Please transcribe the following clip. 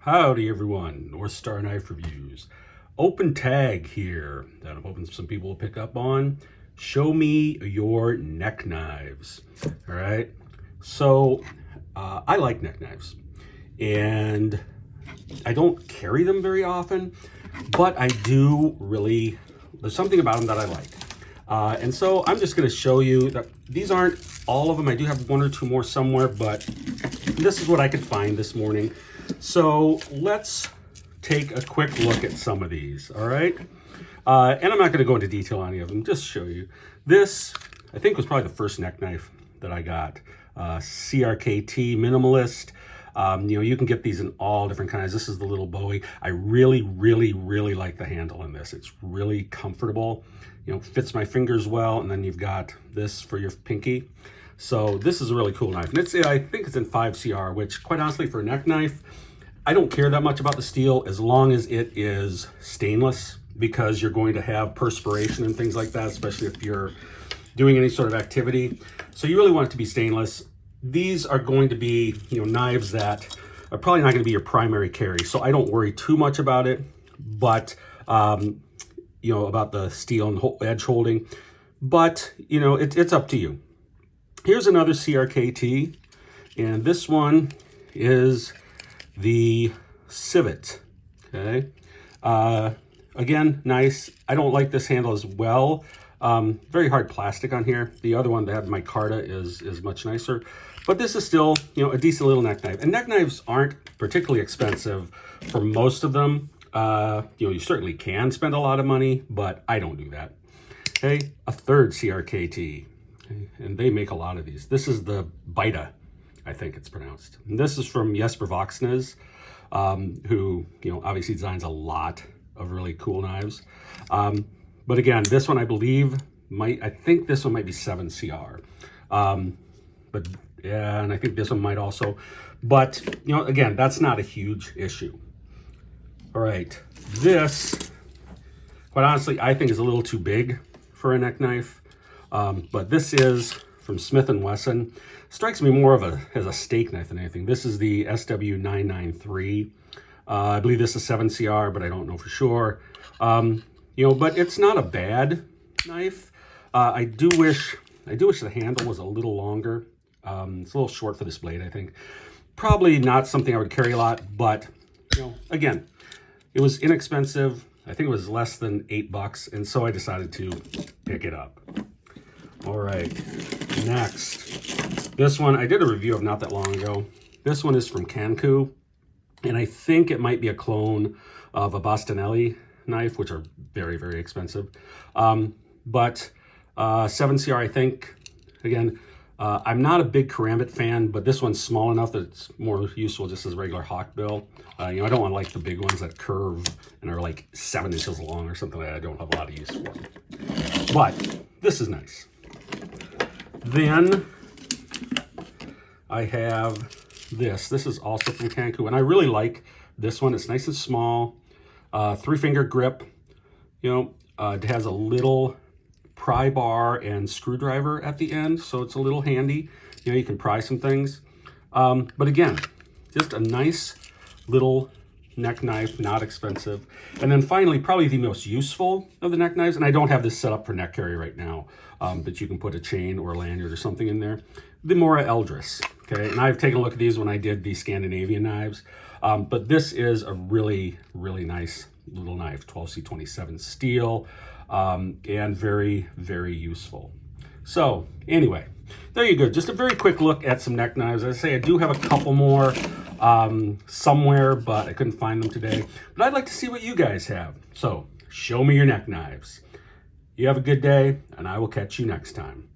Howdy everyone, North Star Knife Reviews. Open tag here that I'm hoping some people will pick up on. Show me your neck knives. All right, so I like neck knives and I don't carry them very often, but I do really, there's something about them that I like. And so I'm just going to show you that these aren't all of them. I do have one or two more somewhere, but this is what I could find this morning. So let's take a quick look at some of these, all right? And I'm not going to go into detail on any of them, just show you. This, I think, was probably the first neck knife that I got. CRKT Minimalist. You can get these in all different kinds. This is the little Bowie. I really like the handle in this. It's really comfortable. Fits my fingers well, and then you've got this for your pinky. So this is a really cool knife. And I think it's in 5CR, which quite honestly for a neck knife, I don't care that much about the steel as long as it is stainless, because you're going to have perspiration and things like that, especially if you're doing any sort of activity. So you really want it to be stainless. These are going to be, knives that are probably not going to be your primary carry. So I don't worry too much about it, but, about the steel and edge holding. But, it's up to you. Here's another CRKT, and this one is the Civet, okay? Again, nice. I don't like this handle as well. Very hard plastic on here. The other one that had micarta is much nicer. But this is still, a decent little neck knife. And neck knives aren't particularly expensive for most of them. You certainly can spend a lot of money, but I don't do that. Okay, a third CRKT. And they make a lot of these. This is the Bita, I think it's pronounced. And this is from Jesper Voxnes, who, obviously designs a lot of really cool knives. But again, this one I believe I think this one might be 7CR. But yeah, and I think this one might also. But, again, that's not a huge issue. All right, this, quite honestly, I think is a little too big for a neck knife. But this is from Smith & Wesson. Strikes me more as a steak knife than anything. This is the SW993. I believe this is 7CR, but I don't know for sure. But it's not a bad knife. I do wish the handle was a little longer. It's a little short for this blade, I think. Probably not something I would carry a lot, but, again, it was inexpensive. I think it was less than $8, and so I decided to pick it up. All right, next. This one, I did a review of not that long ago. This one is from Kanku, and I think it might be a clone of a Bastianelli knife, which are very expensive. But 7CR, I think. Again, I'm not a big karambit fan, but this one's small enough that it's more useful just as a regular hawkbill. I don't want like the big ones that curve and are like 7 inches long or something like that. I don't have a lot of use for them. But this is nice. Then I have this. This is also from Kanku, and I really like this one. It's nice and small, 3-finger grip. It has a little pry bar and screwdriver at the end, so it's a little handy. You can pry some things. But again, just a nice little neck knife, not expensive. And then finally, probably the most useful of the neck knives, and I don't have this set up for neck carry right now, but you can put a chain or a lanyard or something in there. The Mora Eldris, okay? And I've taken a look at these when I did the Scandinavian knives, but this is a really nice little knife, 12C27 steel, and very useful. So anyway, there you go. Just a very quick look at some neck knives. As I say, I do have a couple more somewhere, but I couldn't find them today. But I'd like to see what you guys have. So show me your neck knives. You have a good day, and I will catch you next time.